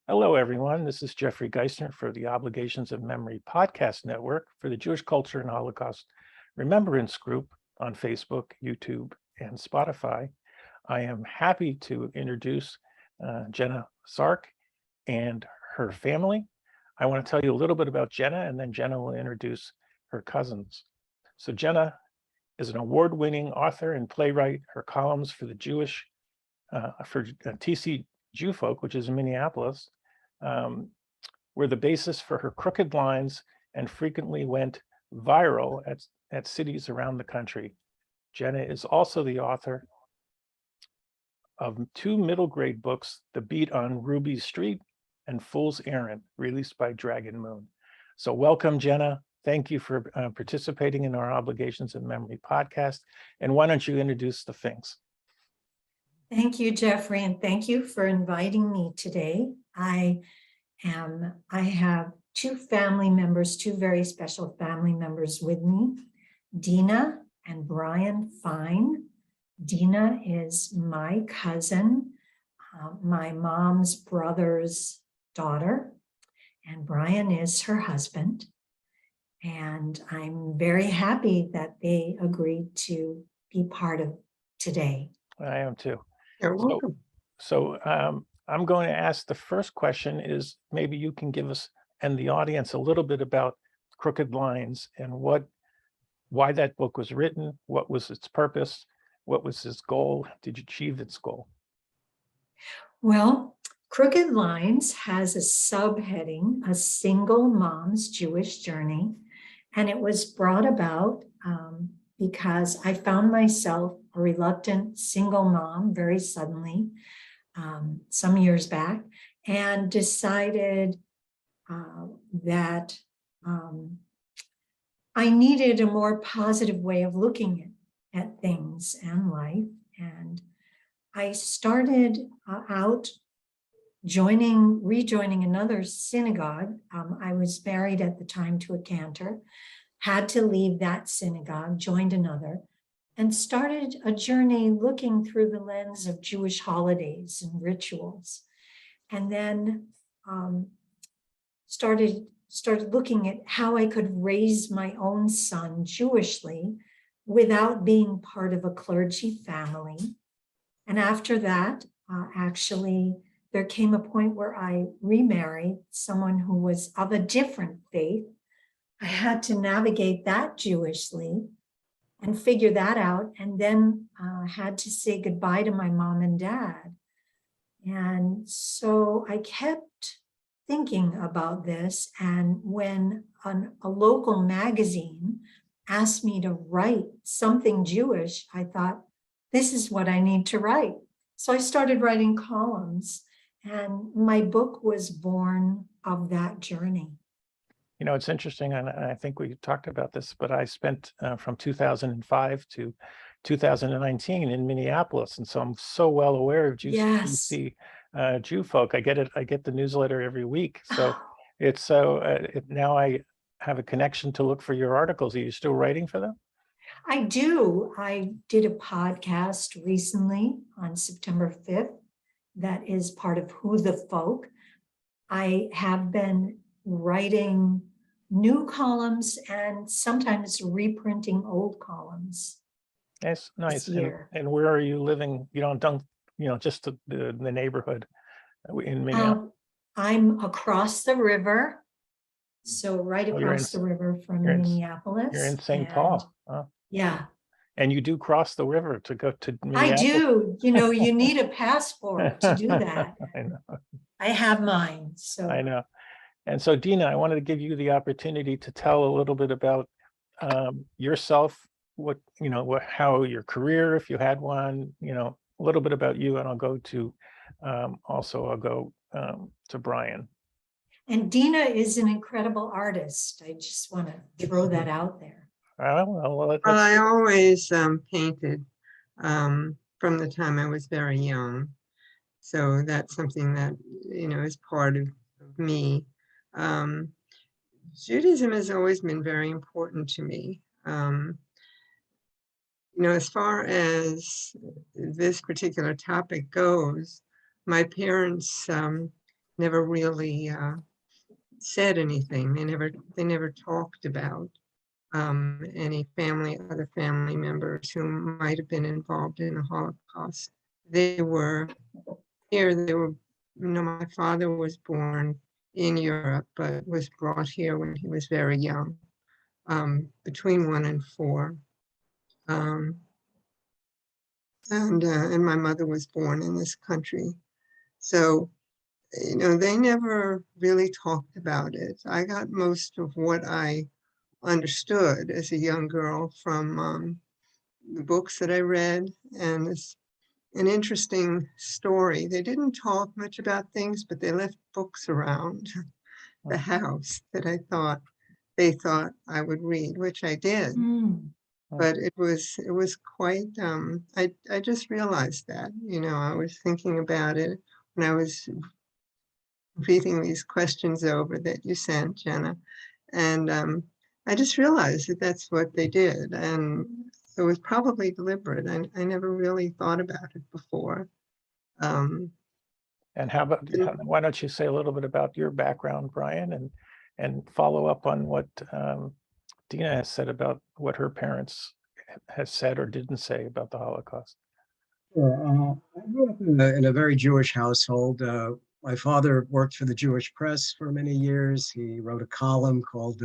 Hello, everyone. This is Jeffrey Geisner for the Obligations of Memory podcast network for the Jewish Culture and Holocaust Remembrance Group on Facebook, YouTube, and Spotify. I am happy to introduce Jenna Zark and her family. I want to tell you a little bit about Jenna, and then Jenna will introduce her cousins. So Jenna is an award-winning author and playwright. Her columns for the for TC Jewfolk, which is in Minneapolis, were the basis for her crooked lines and frequently went viral at cities around the country. Jenna is also the author of two middle grade books, The Beat on Ruby Street and Fool's Errand, released by Dragon Moon. So welcome, Jenna. Thank you for participating in our Obligations of Memory podcast. And why don't you introduce the Finks? Thank you, Jeffrey, and thank you for inviting me today. I have two very special family members with me, Dina and Brian Fine. Dina is my cousin, my mom's brother's daughter, and Brian is her husband. And I'm very happy that they agreed to be part of today. I am too. You're welcome. So I'm going to ask the first question is maybe you can give us and the audience a little bit about Crooked Lines and why that book was written, what was its purpose, what was its goal, did you achieve its goal? Well, Crooked Lines has a subheading, A Single Mom's Jewish Journey, and it was brought about because I found myself a reluctant single mom very suddenly some years back, and decided that I needed a more positive way of looking at things and life. And I started out rejoining another synagogue. I was married at the time to a cantor, had to leave that synagogue, joined another, and started a journey looking through the lens of Jewish holidays and rituals. And then started looking at how I could raise my own son Jewishly without being part of a clergy family. And after that, actually, there came a point where I remarried someone who was of a different faith. I had to navigate that Jewishly and figure that out, and then had to say goodbye to my mom and dad. And so I kept thinking about this, and when a local magazine asked me to write something Jewish, I thought, this is what I need to write. So I started writing columns, and my book was born of that journey. You know, it's interesting, and I think we talked about this, but I spent from 2005 to 2019 in Minneapolis, and so I'm so well aware of GC Jewfolk. I get the newsletter every week, so it's now I have a connection to look for your articles. Are you still writing for them? I do. I did a podcast recently on September 5th that is part of Who the Folk. I have been writing new columns and sometimes reprinting old columns. Yes, nice. And where are you living? Just the neighborhood in Minneapolis. I'm across the river, so right across the river from Minneapolis. You're in St. Paul. Huh? Yeah. And you do cross the river to go to Minneapolis? I do. You need a passport to do that. I know. I have mine. So I know. And so, Dina, I wanted to give you the opportunity to tell a little bit about yourself, how your career, if you had one, a little bit about you, and I'll go to Brian. And Dina is an incredible artist. I just want to throw that out there. Well, I always painted from the time I was very young. So that's something that, is part of me. Judaism has always been very important to me. As far as this particular topic goes, my parents never really said anything. They never talked about any other family members who might have been involved in the Holocaust. They were here. My father was born in Europe, but was brought here when he was very young, between 1 and 4. And my mother was born in this country. So, they never really talked about it. I got most of what I understood as a young girl from the books that I read, and it's an interesting story. They didn't talk much about things, but they left books around the house that they thought I would read, which I did. But it was quite, I just realized that, I was thinking about it when I was reading these questions over that you sent, Jenna. And I just realized that that's what they did. And it was probably deliberate. I never really thought about it before. And why don't you say a little bit about your background, Brian, and follow up on what Dina has said about what her parents has said or didn't say about the Holocaust. Sure. I grew up in a very Jewish household. My father worked for the Jewish press for many years. He wrote a column called,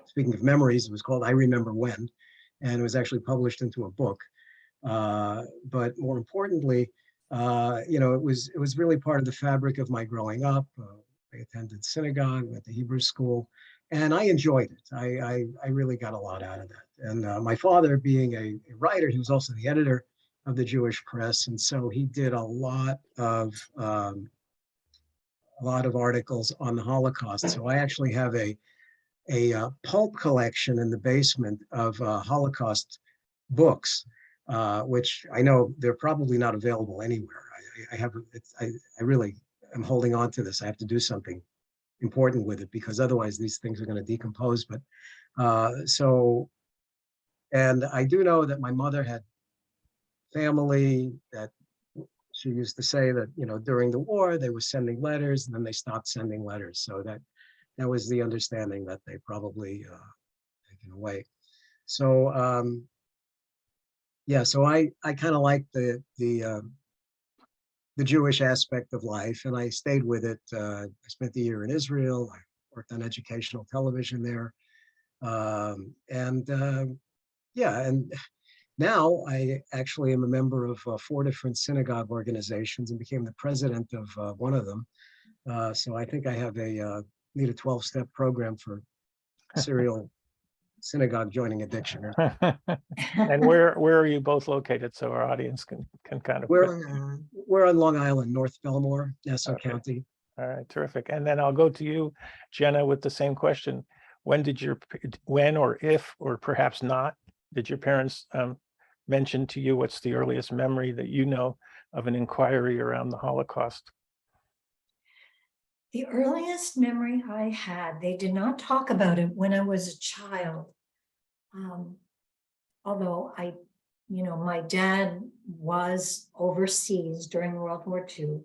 speaking of memories, it was called I Remember When, and it was actually published into a book. But more importantly, it was really part of the fabric of my growing up. I attended synagogue, went to Hebrew school, and I enjoyed it. I really got a lot out of that. And my father, being a writer, he was also the editor of the Jewish press, and so he did a lot of articles on the Holocaust. So I actually have a pulp collection in the basement of Holocaust books, which I know they're probably not available anywhere. I really am holding on to this. I have to do something important with it because otherwise these things are going to decompose. But and I do know that my mother had family that she used to say that, during the war, they were sending letters and then they stopped sending letters. So that was the understanding that they probably taken away. So, so I kind of like the Jewish aspect of life, and I stayed with it. I spent the year in Israel. I worked on educational television there. And now I actually am a member of 4 different synagogue organizations and became the president of one of them. So I think I have need a 12-step program for serial synagogue joining addiction. And where are you both located so our audience can kind of we're on Long Island, North Belmore, Nassau County. All right, terrific. And then I'll go to you, Jenna, with the same question. When or if, or perhaps not, did your parents mention to you what's the earliest memory that you know of an inquiry around the Holocaust? The earliest memory I had, they did not talk about it when I was a child. Although my dad was overseas during World War II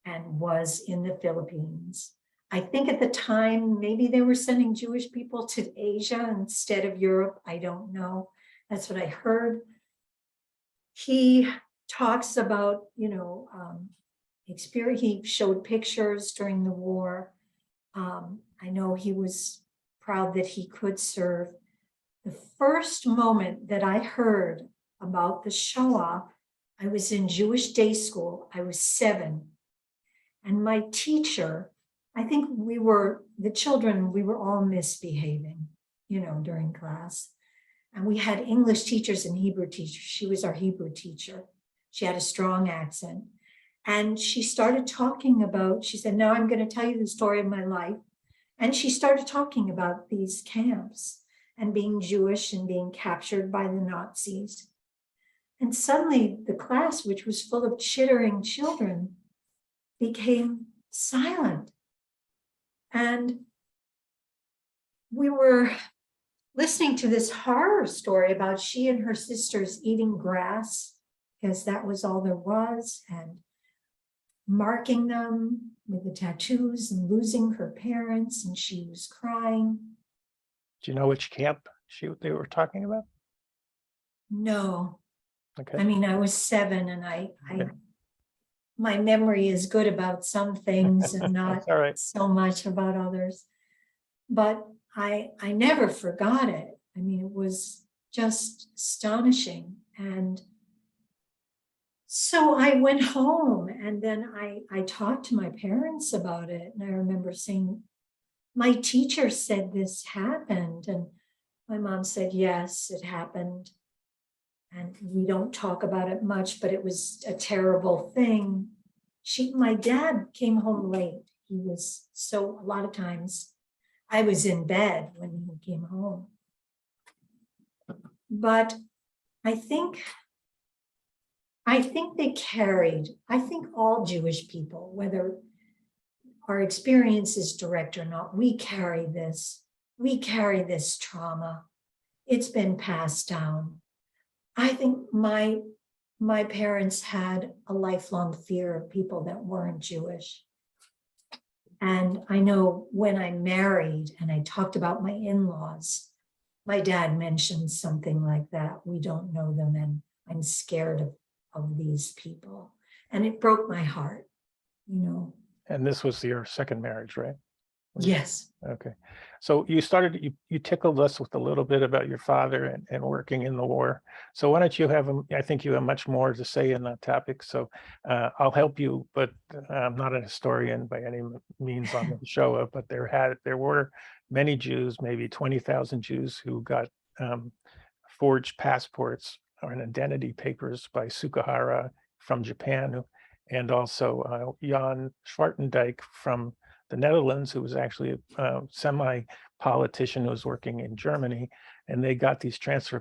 and was in the Philippines. I think at the time, maybe they were sending Jewish people to Asia instead of Europe. I don't know. That's what I heard. He talks about, experience. He showed pictures during the war. I know he was proud that he could serve. The first moment that I heard about the Shoah, I was in Jewish day school. I was 7. And my teacher, I think we were all misbehaving, during class. And we had English teachers and Hebrew teachers. She was our Hebrew teacher. She had a strong accent. And she started talking about, she said, now I'm going to tell you the story of my life. And she started talking about these camps and being Jewish and being captured by the Nazis. And suddenly the class, which was full of chittering children, became silent. And we were listening to this horror story about she and her sisters eating grass because that was all there was. And marking them with the tattoos and losing her parents, and she was crying. Do you know which camp they were talking about? No, Okay. I mean, I was 7 and Okay. my memory is good about some things and not That's all right. so much about others. But I never forgot it. I mean, it was just astonishing. And so I went home and then I talked to my parents about it. And I remember saying, my teacher said this happened. And my mom said, yes, it happened. And we don't talk about it much, but it was a terrible thing. My dad came home late. A lot of times I was in bed when he came home. But I think they carried, I think all Jewish people, whether our experience is direct or not, we carry this trauma. It's been passed down. I think my parents had a lifelong fear of people that weren't Jewish. And I know when I married and I talked about my in-laws, my dad mentioned something like that. We don't know them and I'm scared of these people. And it broke my heart, you know. And this was your second marriage, right? Yes. Okay. So you tickled us with a little bit about your father and working in the war. So why don't you I think you have much more to say in that topic. So I'll help you, but I'm not a historian by any means on the show, but there were many Jews, maybe 20,000 Jews who got forged passports or identity papers by Sukahara from Japan, and also Jan Schwartendijk from the Netherlands, who was actually a semi-politician who was working in Germany, and they got these transfer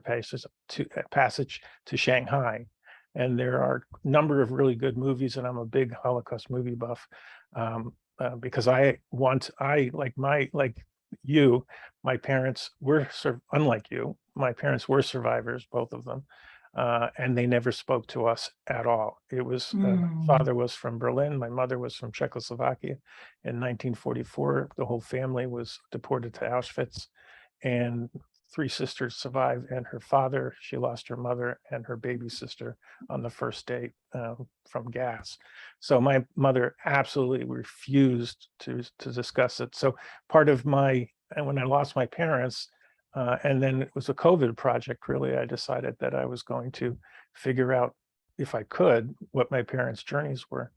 passage to Shanghai. And there are a number of really good movies, and I'm a big Holocaust movie buff, because my parents were unlike you. My parents were survivors, both of them. And they never spoke to us at all. It was, my father was from Berlin, my mother was from Czechoslovakia. In 1944, the whole family was deported to Auschwitz, and 3 sisters survived, and her father, she lost her mother and her baby sister on the first day from gas. So my mother absolutely refused to discuss it. So part of when I lost my parents, and then it was a COVID project, really, I decided that I was going to figure out, if I could, what my parents' journeys were.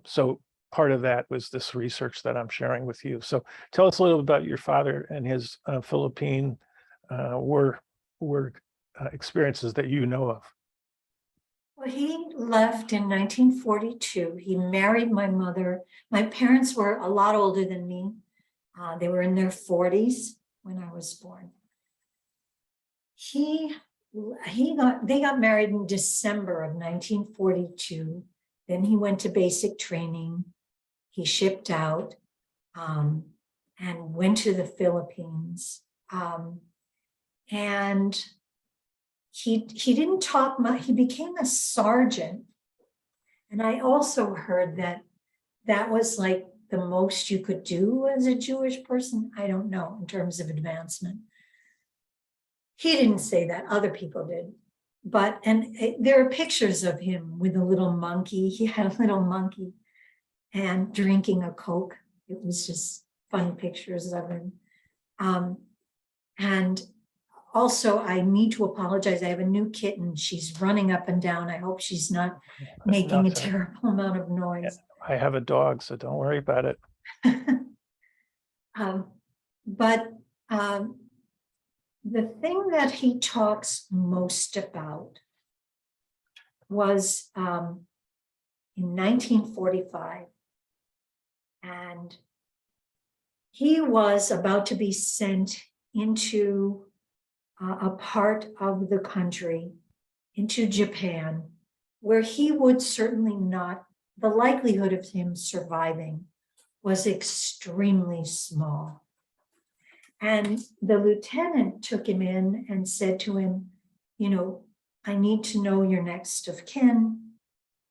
So part of that was this research that I'm sharing with you. So tell us a little about your father and his Philippine war experiences that you know of. Well, he left in 1942. He married my mother. My parents were a lot older than me. They were in their 40s when I was born. They got married in December of 1942. Then he went to basic training. He shipped out and went to the Philippines. And he didn't talk much. He became a sergeant. And I also heard that was like the most you could do as a Jewish person. I don't know, in terms of advancement. He didn't say that, other people did. There are pictures of him with a little monkey. He had a little monkey and drinking a Coke. It was just funny pictures of him. And also, I need to apologize. I have a new kitten. She's running up and down. I hope she's not making a terrible amount of noise. I have a dog, so don't worry about it. The thing that he talks most about was in 1945, and he was about to be sent into a part of the country, into Japan, where he would certainly not, the likelihood of him surviving was extremely small. And the lieutenant took him in and said to him, I need to know your next of kin.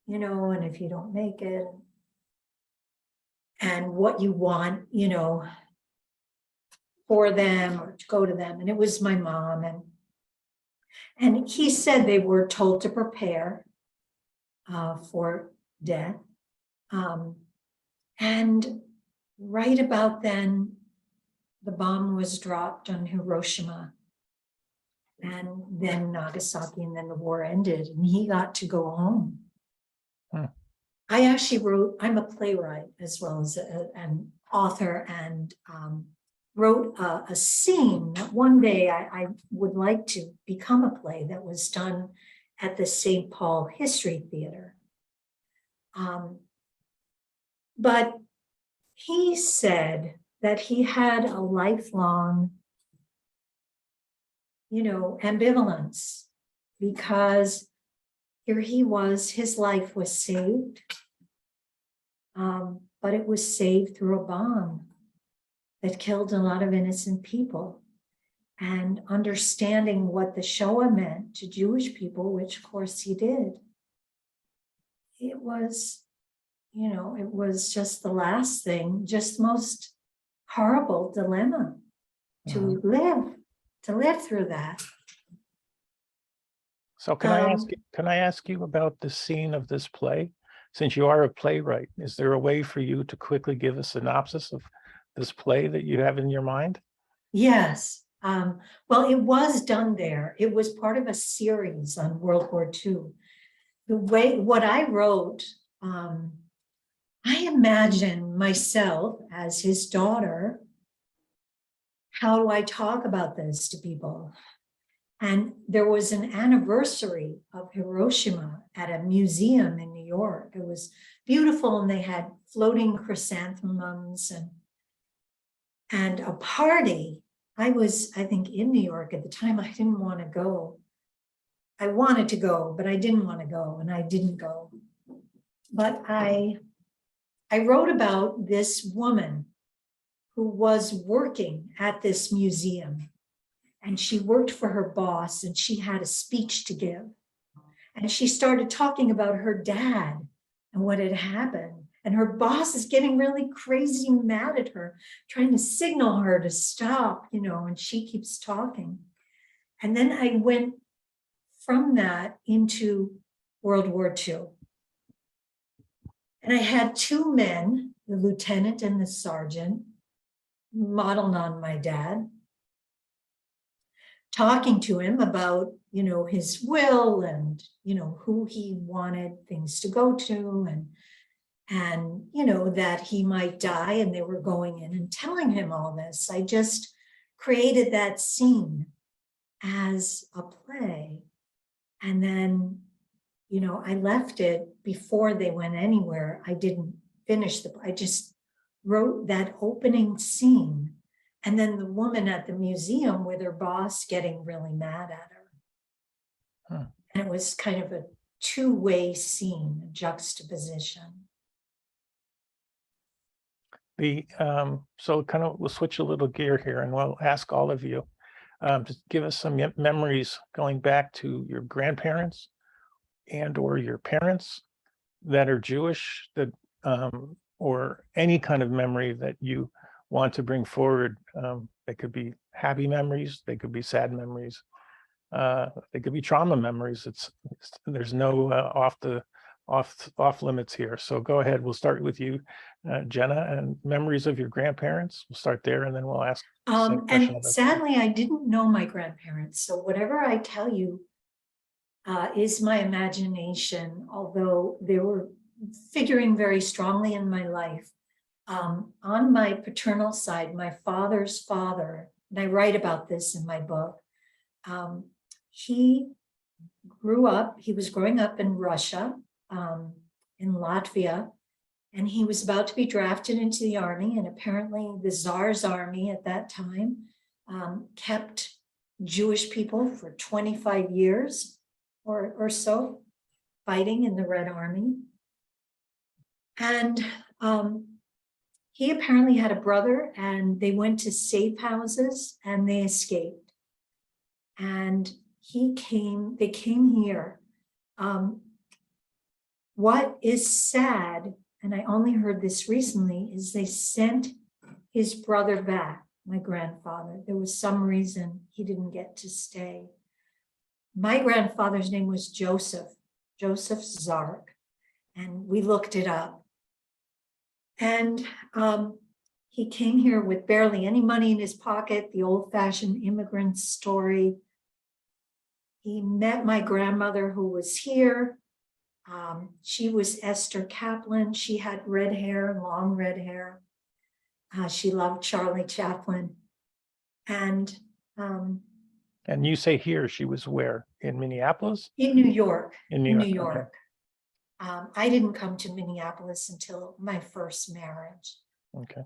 you know, and if you don't make it, and what you want, you know, for them or to go to them. And it was my mom. And he said they were told to prepare for death. And right about then, the bomb was dropped on Hiroshima and then Nagasaki, and then the war ended and he got to go home. I actually wrote, I'm a playwright as well as an author, and wrote a scene that one day I would like to become a play that was done at the St. Paul History Theater. But he said that he had a lifelong, you know, ambivalence, because here he was, his life was saved, but it was saved through a bomb that killed a lot of innocent people. And understanding what the Shoah meant to Jewish people, which of course he did, it was, you know, it was just the last thing, just most horrible dilemma to live through that. So can I ask you about the scene of this play? Since you are a playwright, is there a way for you to quickly give a synopsis of this play that you have in your mind? Yes. Well, it was done there. It was part of a series on World War II. The way, what I wrote, I imagine myself as his daughter. How do I talk about this to people? And there was an anniversary of Hiroshima at a museum in New York. It was beautiful, and they had floating chrysanthemums and a party. I was, I think, in New York at the time. I didn't want to go. I wanted to go, but I didn't want to go, and I didn't go. But I wrote about this woman who was working at this museum, and she worked for her boss, and she had a speech to give. And she started talking about her dad and what had happened. And her boss is getting really crazy mad at her, trying to signal her to stop, you know, and she keeps talking. And then I went from that into World War II. And I had two men, the lieutenant and the sergeant, modeled on my dad, talking to him about, you know, his will and, you know, who he wanted things to go to, and, you know, that he might die, and they were going in and telling him all this. I just created that scene as a play. And then, you know, I left it before they went anywhere. I didn't finish I just wrote that opening scene. And then the woman at the museum with her boss getting really mad at her. And it was kind of a two-way scene, a juxtaposition. So kind of we'll switch a little gear here, and we'll ask all of you to give us some memories going back to your grandparents and or your parents that are Jewish, that or any kind of memory that you want to bring forward. They could be happy memories, they could be sad memories, they could be trauma memories. There's no off limits here. So go ahead. We'll start with you, Jenna, and memories of your grandparents. We'll start there, and then we'll ask. And sadly, I didn't know my grandparents. So whatever I tell you is my imagination, although they were figuring very strongly in my life. On my paternal side, my father's father, and I write about this in my book, he was growing up in Russia, in Latvia, and he was about to be drafted into the army. And apparently the Tsar's army at that time kept Jewish people for 25 years or so, fighting in the Red Army. And he apparently had a brother, and they went to safe houses and they escaped. And they came here. What is sad, and I only heard this recently, is they sent his brother back, my grandfather. There was some reason he didn't get to stay. My grandfather's name was Joseph Zark, and we looked it up. And he came here with barely any money in his pocket, the old-fashioned immigrant story. He met my grandmother who was here. She was Esther Kaplan. She had red hair, long red hair. She loved Charlie Chaplin. And you say here, she was where? In Minneapolis? in New York. In New New York, okay. York. I didn't come to Minneapolis until my first marriage. Okay.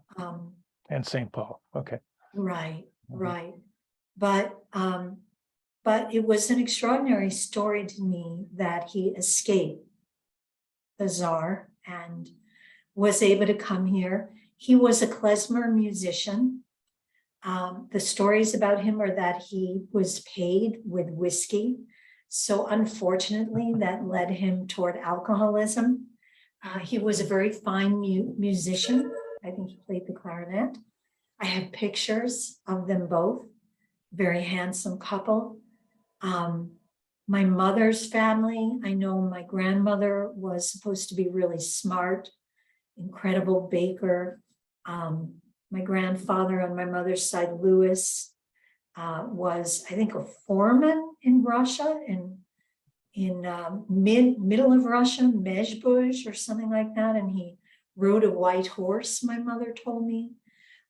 And St. Paul. Okay. Right, Mhm. right. But it was an extraordinary story to me that he escaped the Tsar and was able to come here. He was a klezmer musician. The stories about him are that he was paid with whiskey. So unfortunately, that led him toward alcoholism. He was a very fine musician. I think he played the clarinet. I have pictures of them both. Very handsome couple. My mother's family, I know my grandmother was supposed to be really smart, incredible baker. My grandfather on my mother's side, Louis, was, I think, a foreman in Russia, in middle of Russia, Mezhbush or something like that. And he rode a white horse, my mother told me.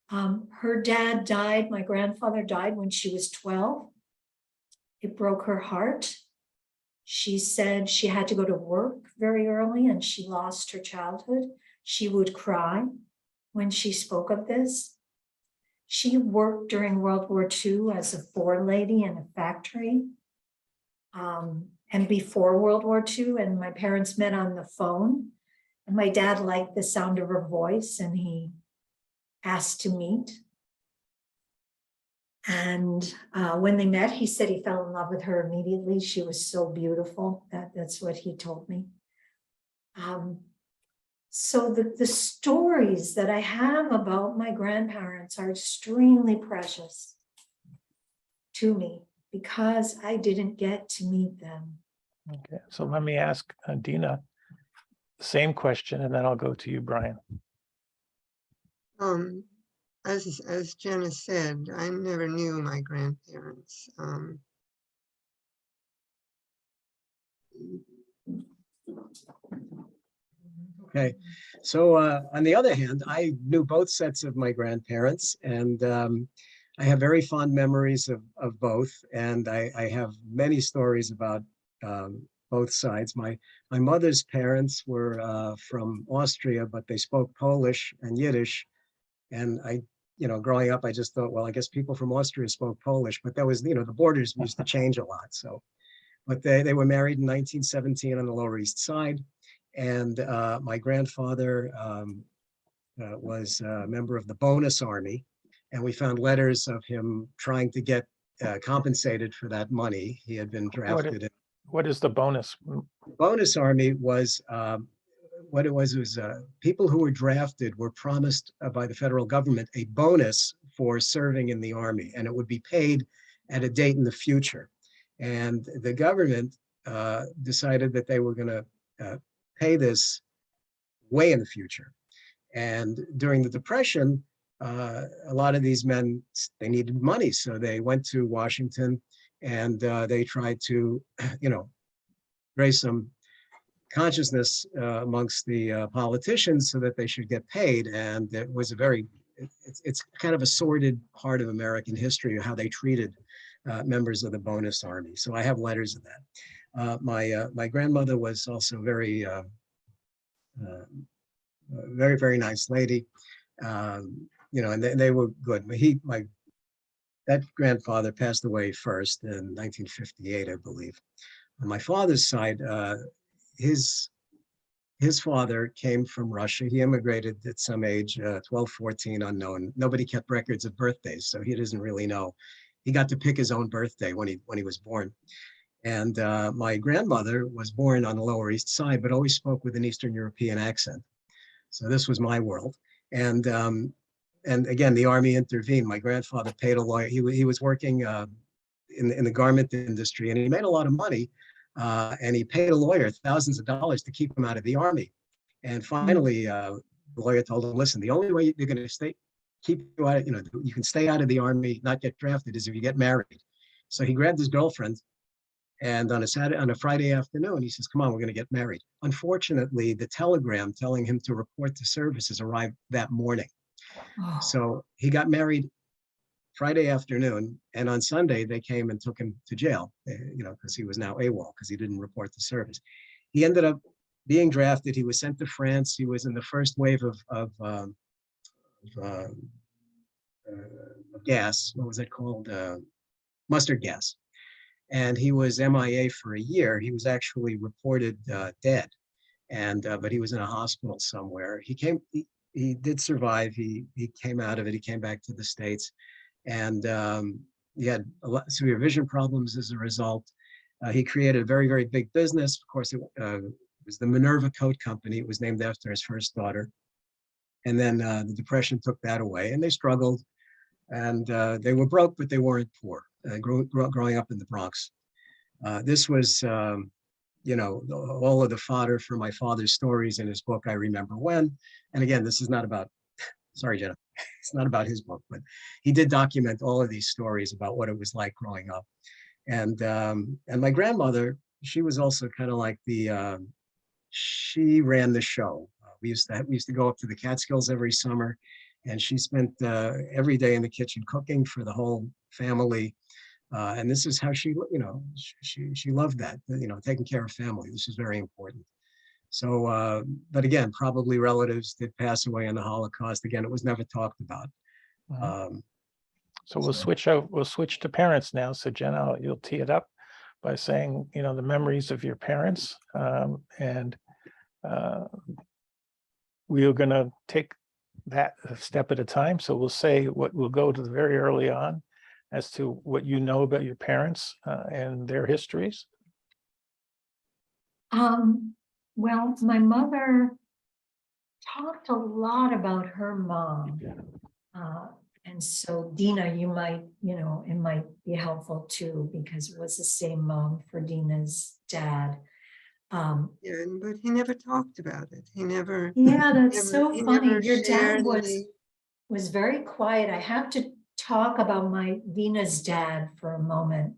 Her dad died, my grandfather died when she was 12. It broke her heart. She said she had to go to work very early and she lost her childhood. She would cry when she spoke of this. She worked during World War II as a forelady in a factory. And before World War II, and my parents met on the phone. And my dad liked the sound of her voice and he asked to meet. And when they met, he said he fell in love with her immediately. She was so beautiful. That's what he told me. So the stories that I have about my grandparents are extremely precious to me because I didn't get to meet them. Okay. So let me ask Dina the same question, and then I'll go to you, Brian. As Jenna said, I never knew my grandparents. Okay, so on the other hand, I knew both sets of my grandparents, and I have very fond memories of both, and I have many stories about both sides. My mother's parents were from Austria, but they spoke Polish and Yiddish, and growing up, I just thought, well, I guess people from Austria spoke Polish, but that was, the borders used to change a lot. So, but they were married in 1917 on the Lower East Side. And my grandfather was a member of the bonus army. And we found letters of him trying to get compensated for that money. He had been drafted. What is the bonus? Bonus army was, what it was people who were drafted were promised by the federal government a bonus for serving in the army, and it would be paid at a date in the future. And the government decided that they were going to pay this way in the future. And during the Depression, a lot of these men, they needed money. So they went to Washington and they tried to, raise some consciousness amongst the politicians so that they should get paid. And it was it's kind of a sordid part of American history, how they treated members of the bonus army. So I have letters of that. My grandmother was also very, very nice lady. And they were good. That grandfather passed away first in 1958, I believe. On my father's side, his father came from Russia. He immigrated at some age, 12, 14, unknown. Nobody kept records of birthdays, so he doesn't really know. He got to pick his own birthday when he was born. And my grandmother was born on the Lower East Side, but always spoke with an Eastern European accent. So this was my world. And again, the Army intervened. My grandfather paid a lawyer. He was working in the garment industry, and he made a lot of money. And he paid a lawyer thousands of dollars to keep him out of the Army. And finally, the lawyer told him, listen, the only way you're going to keep you out, you can stay out of the Army, not get drafted, is if you get married. So he grabbed his girlfriend, and on a Friday afternoon, he says, come on, we're going to get married. Unfortunately, the telegram telling him to report to services arrived that morning. Oh, So he got married Friday afternoon, and on Sunday, they came and took him to jail, because he was now AWOL, because he didn't report to service. He ended up being drafted. He was sent to France. He was in the first wave of gas. What was it called? Mustard gas. And he was MIA for a year. He was actually reported dead, but he was in a hospital somewhere. He did survive. He came out of it. He came back to the States, and he had a lot severe vision problems as a result. He created a very, very big business. Of course, it was the Minerva Coat Company. It was named after his first daughter. And then the Depression took that away, and they struggled. And they were broke, but they weren't poor. Growing up in the Bronx, this was, all of the fodder for my father's stories in his book, I Remember When. And again, this is not about, sorry, Jenna, it's not about his book, but he did document all of these stories about what it was like growing up. And my grandmother, she was also kind of like she ran the show. We used to go up to the Catskills every summer, and she spent every day in the kitchen cooking for the whole family. And this is how she loved that, taking care of family. This is very important. So, but again, probably relatives did pass away in the Holocaust. Again, it was never talked about. So we'll switch to parents now. So Jenna, you'll tee it up by saying, the memories of your parents, and we are going to take that a step at a time. So we'll go to the very early on as to what you know about your parents and their histories. well, my mother talked a lot about her mom. And so Dina, it might be helpful too, because it was the same mom for Dina's dad. Yeah, but he never talked about it. He never. Yeah, that's so funny. Your dad was very quiet. I have to talk about Dina's dad for a moment,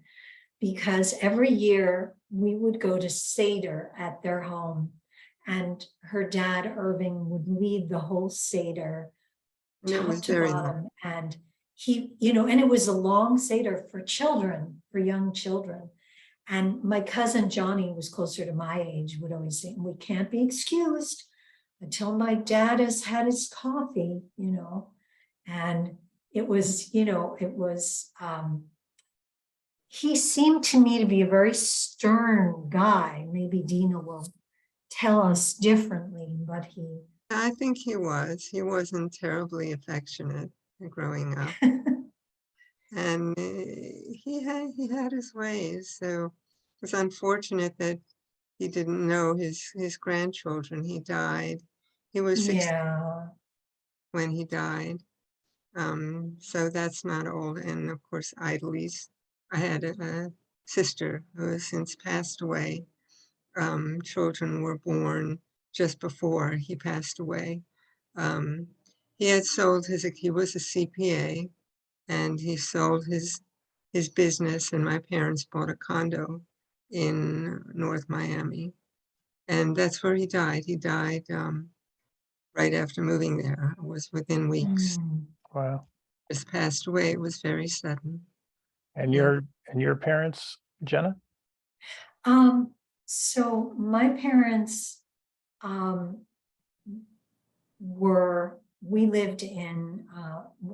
because every year we would go to Seder at their home, and her dad, Irving, would lead the whole Seder top to bottom. And he, and it was a long Seder for young children. And my cousin Johnny was closer to my age, would always say, we can't be excused until my dad has had his coffee, and it was, he seemed to me to be a very stern guy. Maybe Dina will tell us differently, but I think he was. He wasn't terribly affectionate growing up. And he had his ways. So it was unfortunate that he didn't know his grandchildren. He died. He was 60 when he died. So that's not old. And of course, Idly's. I had a sister who has since passed away. Children were born just before he passed away. He had sold he was a CPA, and he sold his business, and my parents bought a condo in North Miami. And that's where he died. He died right after moving there. It was within weeks. Wow. Just passed away. It was very sudden. And your parents, Jenna? So my parents we lived in,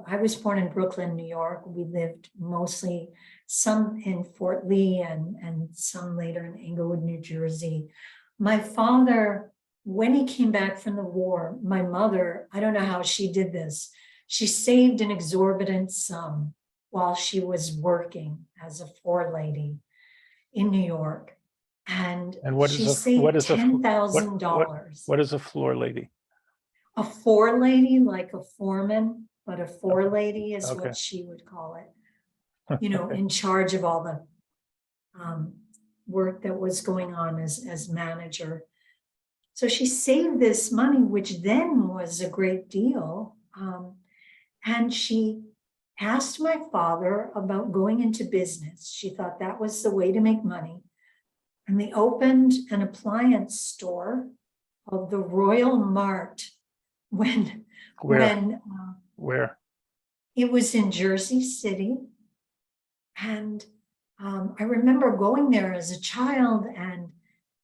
I was born in Brooklyn, New York. We lived mostly some in Fort Lee and some later in Englewood, New Jersey. My father, when he came back from the war, my mother, I don't know how she did this. She saved an exorbitant sum while she was working as a forelady. in New York. And And what she is saved what is a $10,000. what is a floor lady? A forelady, like a foreman, but a forelady is Okay. what she would call it. You know, in charge of all the work that was going on as manager. So she saved this money, which then was a great deal. And she asked my father about going into business. She thought that was the way to make money. And they opened an appliance store called the Royal Mart when Where? it was in Jersey City. And I remember going there as a child, and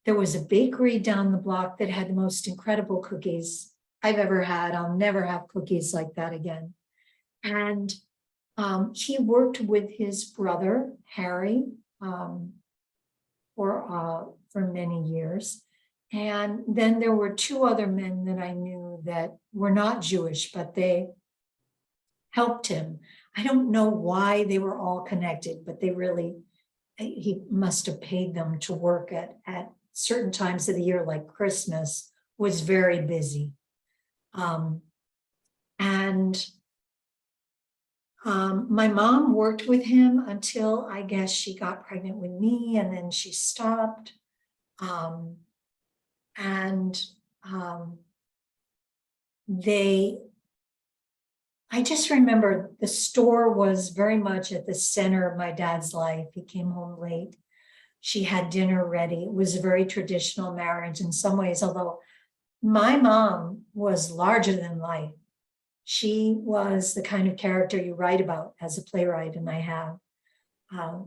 there was a bakery down the block that had the most incredible cookies I've ever had. I'll never have cookies like that again. And he worked with his brother, Harry, for many years. And then there were two other men that I knew that were not Jewish, but they helped him. I don't know why they were all connected, but he must have paid them to work at certain times of the year, like Christmas was very busy. My mom worked with him until I guess she got pregnant with me, and then she stopped. I just remember the store was very much at the center of my dad's life. He came home late. She had dinner ready. It was a very traditional marriage in some ways, although my mom was larger than life. She was the kind of character you write about as a playwright, and I have.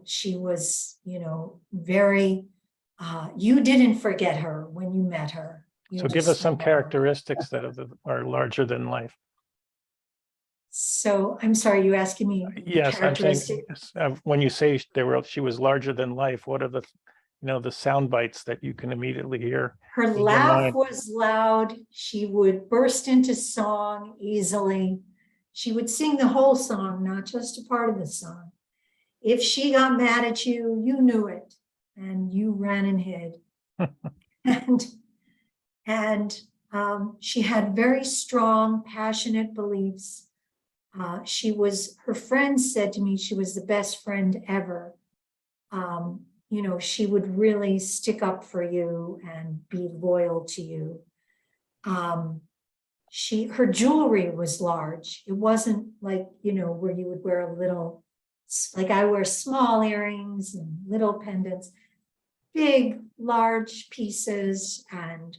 She was, very, you didn't forget her when you met her. So give us some characteristics that are larger than life. So I'm sorry, you asking me? Yes, I'm saying when you say she was larger than life, what are the sound bites that you can immediately hear? Her laugh was loud. She would burst into song easily. She would sing the whole song, not just a part of the song. If she got mad at you, you knew it, and you ran and hid. and she had very strong, passionate beliefs. Her friends said to me she was the best friend ever. She would really stick up for you and be loyal to you. Her jewelry was large. It wasn't like, where you would wear a little, like I wear small earrings and little pendants, big, large pieces. And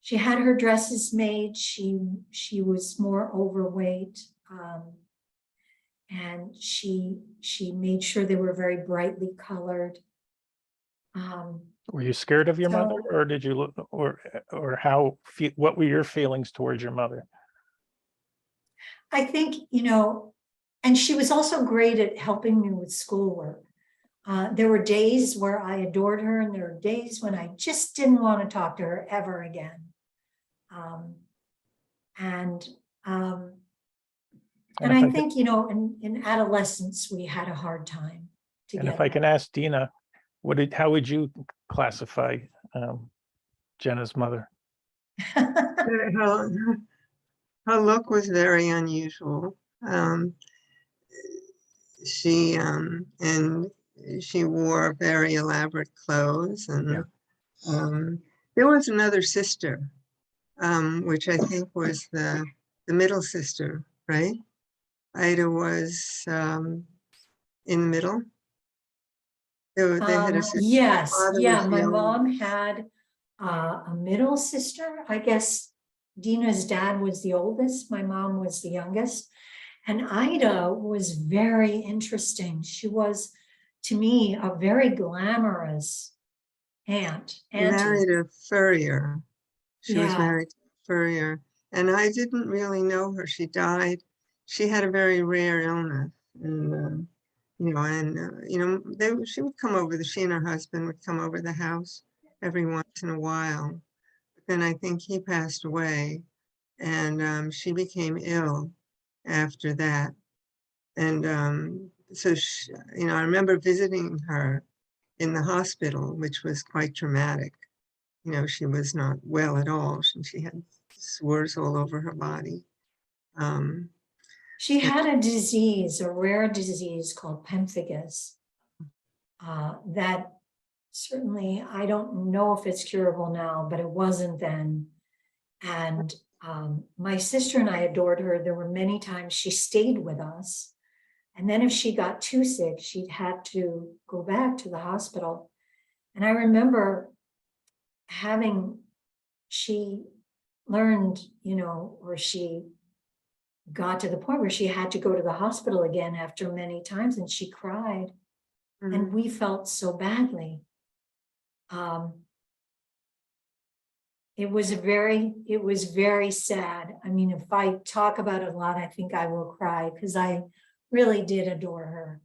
she had her dresses made. She was more overweight. And she made sure they were very brightly colored. Were you scared of your mother, or did you look, or what were your feelings towards your mother? I think, and she was also great at helping me with schoolwork. There were days where I adored her, and there were days when I just didn't want to talk to her ever again. And I think, in adolescence, we had a hard time together. And if I can ask Dina, how would you classify Jenna's mother? Her look was very unusual. She wore very elaborate clothes, and there was another sister, which I think was the middle sister, right? Ida was in the middle. They had a sister. Yes, my mom had a middle sister. I guess Dina's dad was the oldest. My mom was the youngest. And Ida was very interesting. She was, to me, a very glamorous aunt. Married a furrier. She was married to a furrier. And I didn't really know her. She died. She had a very rare illness. And, she would come over, she and her husband would come over the house every once in a while. But then I think he passed away, and she became ill after that. And so I remember visiting her in the hospital, which was quite traumatic. She was not well at all. She had sores all over her body. She had a disease, a rare disease called pemphigus. That certainly, I don't know if it's curable now, but it wasn't then. And my sister and I adored her. There were many times she stayed with us. And then if she got too sick, she'd had to go back to the hospital. And I remember she learned, or she got to the point where she had to go to the hospital again after many times, and she cried. And we felt so badly. It was very sad. I mean, if I talk about it a lot, I think I will cry, because I really did adore her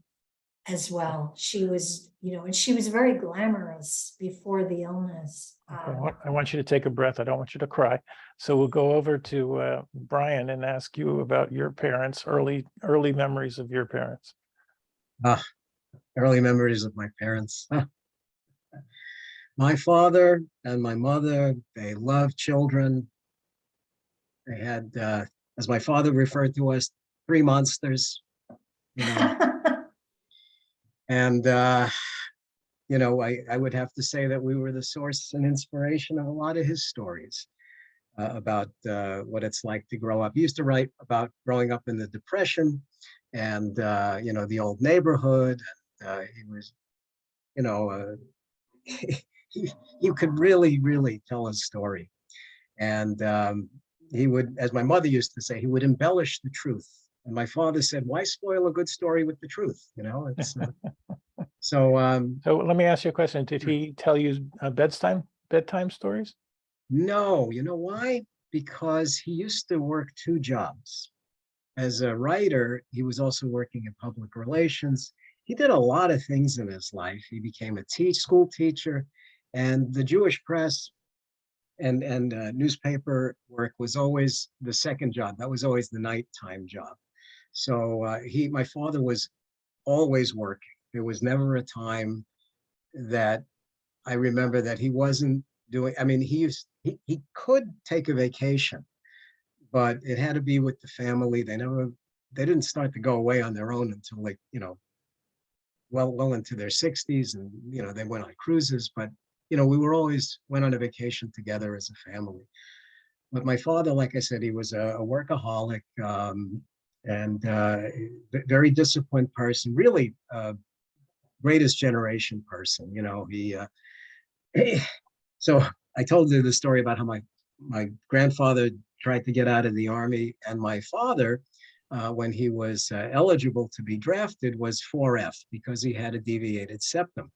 as well. She was, and she was very glamorous before the illness. I want you to take a breath. I don't want you to cry. So we'll go over to Brian and ask you about your parents, early memories of your parents. Early memories of my parents. My father and my mother, they loved children. They had, as my father referred to us, 3 monsters. And, I would have to say that we were the source and inspiration of a lot of his stories about what it's like to grow up. He used to write about growing up in the Depression and, the old neighborhood. He was, he could really, really tell a story. And he would, as my mother used to say, he would embellish the truth. And my father said, why spoil a good story with the truth? It's so let me ask you a question. Did he tell you bedtime stories? No, you know why? Because he used to work 2 jobs. As a writer, he was also working in public relations. He did a lot of things in his life. He became a school teacher, and the Jewish press and newspaper work was always the second job. That was always the nighttime job. So my father was always working. There was never a time that I remember that he wasn't doing. I mean, he could take a vacation, but it had to be with the family. They didn't start to go away on their own until well into their 60s, and they went on cruises, but we were always went on a vacation together as a family. But my father, like I said, he was a workaholic, and very disciplined person, really greatest generation person. So I told you the story about how my grandfather tried to get out of the army, and my father, when he was eligible to be drafted, was 4F because he had a deviated septum.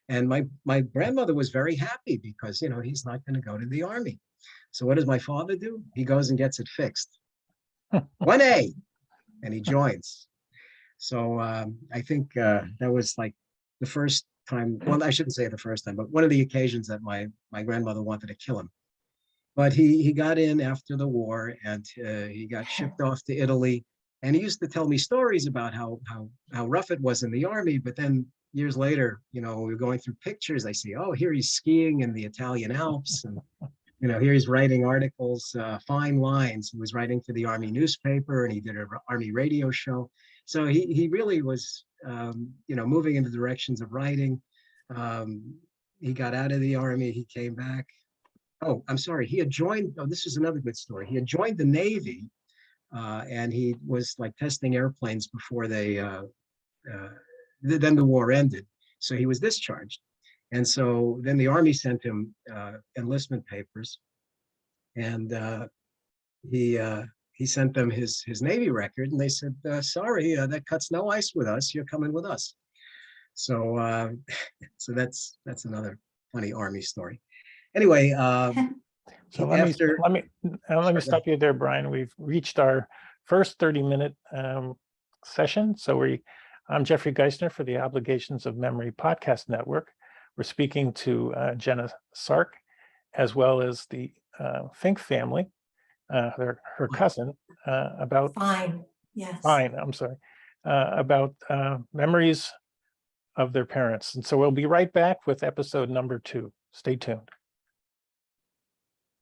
And my grandmother was very happy because, he's not going to go to the army. So what does my father do? He goes and gets it fixed. 1A, and he joins. So I think that was like the first time, well, I shouldn't say the first time, but one of the occasions that my grandmother wanted to kill him. But he got in after the war, and he got shipped off to Italy. And he used to tell me stories about how rough it was in the army. But then years later, we were going through pictures. I see, oh, here he's skiing in the Italian Alps, and here he's writing articles, fine lines. He was writing for the Army newspaper, and he did an Army radio show. So he really was, moving in the directions of writing. He got out of the Army. He came back. Oh, I'm sorry. He had joined. Oh, this is another good story. He had joined the Navy, and he was like testing airplanes before then the war ended. So he was discharged. And so then the Army sent him enlistment papers, and he sent them his Navy record, and they said, sorry, that cuts no ice with us. You're coming with us. So so that's another funny Army story. Anyway, so let me stop you there, Brian. We've reached our first 30-minute session. So I'm Jeffrey Geisner for the Obligations of Memory Podcast Network. We're speaking to Jenna Zark, as well as the Fink family, her cousin, about Fine, yes. Fine, I'm sorry, about memories of their parents. And so we'll be right back with episode number 2. Stay tuned.